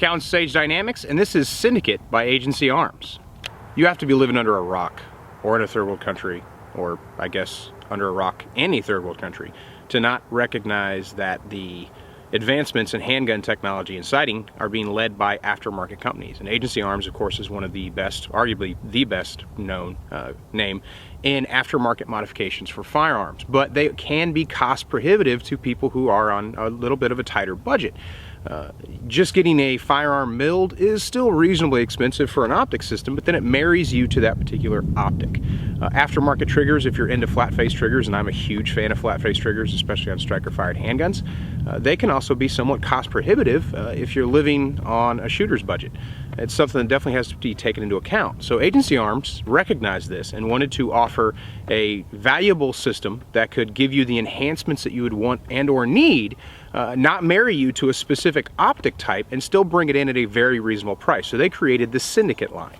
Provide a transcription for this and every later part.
Callan Sage Dynamics, and this is Syndicate by Agency Arms. You have to be living under a rock, or in a third world country, or I guess under a rock in a third world country, to not recognize that the advancements in handgun technology and sighting are being led by aftermarket companies. And Agency Arms, of course, is one of the best, arguably the best known name in aftermarket modifications for firearms. But they can be cost prohibitive to people who are on a little bit of a tighter budget. Just getting a firearm milled is still reasonably expensive for an optic system, but then it marries you to that particular optic. Aftermarket triggers, if you're into flat face triggers, and I'm a huge fan of flat face triggers, especially on striker fired handguns, they can also be somewhat cost prohibitive if you're living on a shooter's budget. It's something that definitely has to be taken into account. So Agency Arms recognized this and wanted to offer a valuable system that could give you the enhancements that you would want and or need, not marry you to a specific optic type, and still bring it in at a very reasonable price. So they created the Syndicate line.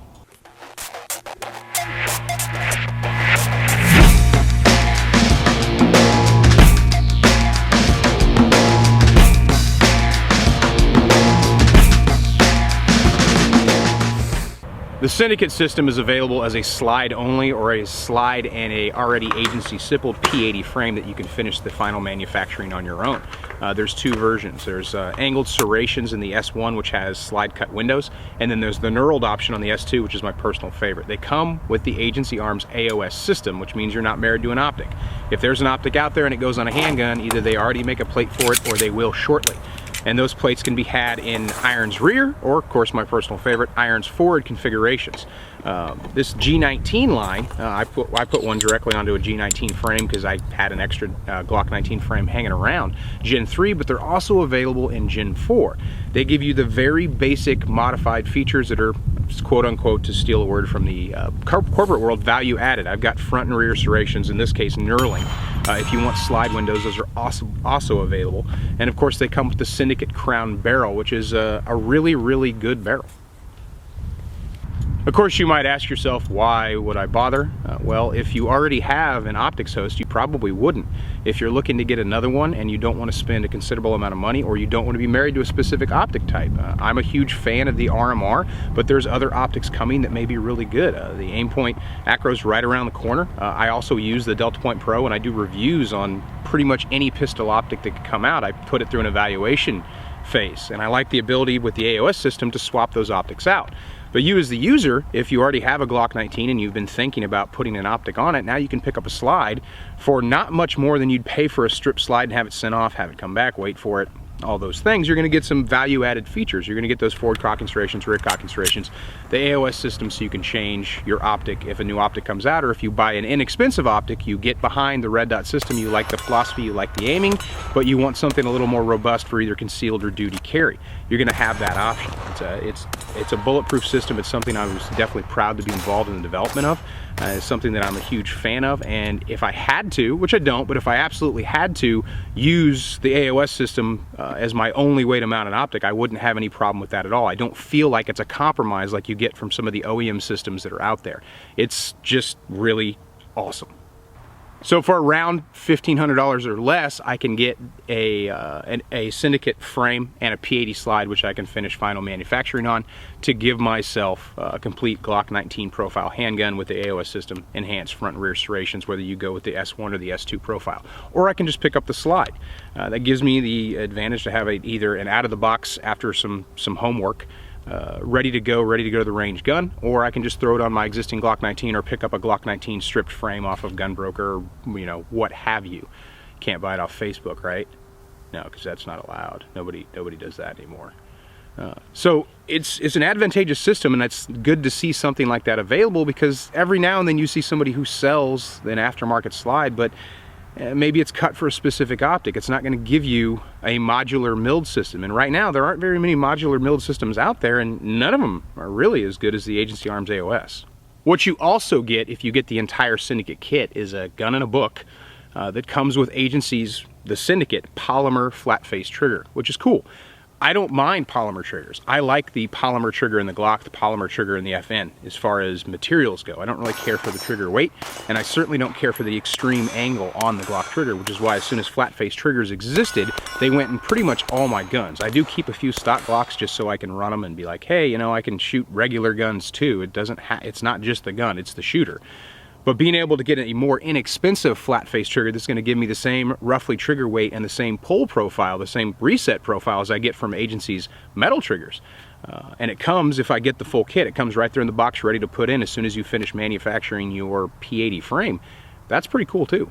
The Syndicate system is available as a slide only, or a slide and a already agency stippled P80 frame that you can finish the final manufacturing on your own. There's two versions. There's angled serrations in the S1, which has slide cut windows, and then there's the Knurled Option on the S2, which is my personal favorite. They come with the Agency Arms AOS system, which means you're not married to an optic. If there's an optic out there and it goes on a handgun, either they already make a plate for it or they will shortly. And those plates can be had in irons rear, or of course my personal favorite, irons forward configurations. This G19 line, I put one directly onto a G19 frame because I had an extra Glock 19 frame hanging around, Gen 3, but they're also available in Gen 4. They give you the very basic modified features that are, quote unquote, to steal a word from the corporate world, value added. I've got front and rear serrations, in this case knurling. If you want slide windows, those are also available. And of course they come with the Syndicate Crown barrel, which is a really, really good barrel. Of course, you might ask yourself, why would I bother? Well, if you already have an optics host, you probably wouldn't. If you're looking to get another one and you don't want to spend a considerable amount of money, or you don't want to be married to a specific optic type. I'm a huge fan of the RMR, but there's other optics coming that may be really good. The Aimpoint Acro's right around the corner. I also use the Delta Point Pro, and I do reviews on pretty much any pistol optic that could come out. I put it through an evaluation phase, and I like the ability with the AOS system to swap those optics out. But you as the user, if you already have a Glock 19 and you've been thinking about putting an optic on it, now you can pick up a slide for not much more than you'd pay for a strip slide and have it sent off, have it come back, wait for it, all those things. You're going to get some value added features. You're going to get those forward cocking serrations, rear cocking serrations, the AOS system, so you can change your optic if a new optic comes out, or if you buy an inexpensive optic, you get behind the red dot system, you like the philosophy, you like the aiming, but you want something a little more robust for either concealed or duty carry. You're going to have that option. It's a bulletproof system. It's something I was definitely proud to be involved in the development of. It's something that I'm a huge fan of, and if I had to, which I don't, but if I absolutely had to use the AOS system as my only way to mount an optic, I wouldn't have any problem with that at all. I don't feel like it's a compromise like you get from some of the OEM systems that are out there. It's just really awesome. So for around $1,500 or less, I can get a Syndicate frame and a P80 slide, which I can finish final manufacturing on, to give myself a complete Glock 19 profile handgun with the AOS system, enhanced front and rear serrations, whether you go with the S1 or the S2 profile. Or I can just pick up the slide. That gives me the advantage to have either an out-of-the-box after some homework, ready to go to the range gun, or I can just throw it on my existing Glock 19 or pick up a Glock 19 stripped frame off of Gunbroker, or, you know, what have you. Can't buy it off Facebook, right? No, because that's not allowed. Nobody does that anymore. So it's an advantageous system, and it's good to see something like that available, because every now and then you see somebody who sells an aftermarket slide, but maybe it's cut for a specific optic. It's not going to give you a modular milled system. And right now, there aren't very many modular milled systems out there, and none of them are really as good as the Agency Arms AOS. What you also get if you get the entire Syndicate kit is a gun and a book that comes with Agency's, the Syndicate Polymer flat face trigger, which is cool. I don't mind polymer triggers. I like the polymer trigger in the Glock, the polymer trigger in the FN as far as materials go. I don't really care for the trigger weight, and I certainly don't care for the extreme angle on the Glock trigger, which is why as soon as flat face triggers existed, they went in pretty much all my guns. I do keep a few stock Glocks just so I can run them and be like, hey, you know, I can shoot regular guns too. It's not just the gun, it's the shooter. But being able to get a more inexpensive flat face trigger that's going to give me the same roughly trigger weight and the same pull profile, the same reset profile as I get from Agency's metal triggers. And it comes, if I get the full kit, it comes right there in the box ready to put in as soon as you finish manufacturing your P80 frame. That's pretty cool too.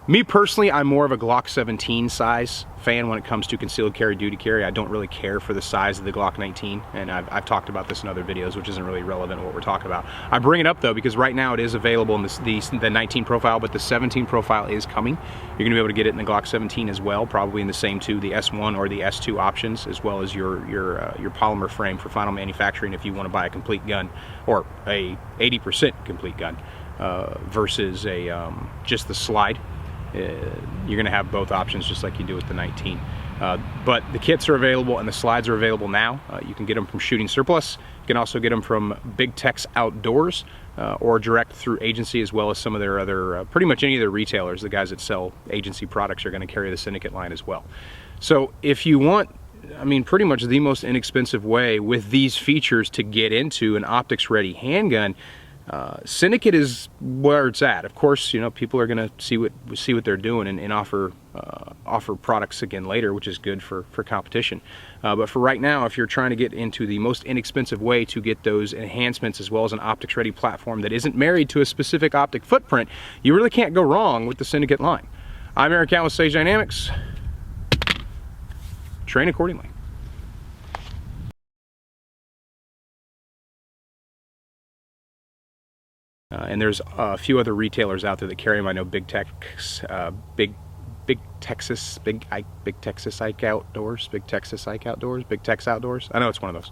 Me personally, I'm more of a Glock 17 size fan when it comes to concealed carry, duty carry. I don't really care for the size of the Glock 19, and I've talked about this in other videos, which isn't really relevant to what we're talking about. I bring it up though because right now it is available in the 19 profile, but the 17 profile is coming. You're gonna be able to get it in the Glock 17 as well, probably in the same two, the S1 or the S2 options, as well as your polymer frame for final manufacturing if you want to buy a complete gun or a 80% complete gun versus a just the slide. You're going to have both options just like you do with the 19. But the kits are available and the slides are available now. You can get them from Shooting Surplus. You can also get them from Big Tex Outdoors or direct through Agency, as well as some of their other, pretty much any of their retailers. The guys that sell Agency products are going to carry the Syndicate line as well. So if you want, I mean, pretty much the most inexpensive way with these features to get into an optics ready handgun, Syndicate is where it's at. Of course, you know, people are going to see what they're doing and offer products again later, which is good for competition. But for right now, if you're trying to get into the most inexpensive way to get those enhancements as well as an optics ready platform that isn't married to a specific optic footprint, you really can't go wrong with the Syndicate line. I'm Eric Count with Sage Dynamics. Train accordingly. And there's a few other retailers out there that carry them. I know Big Texas Ike Outdoors, Big Tex Outdoors. I know it's one of those.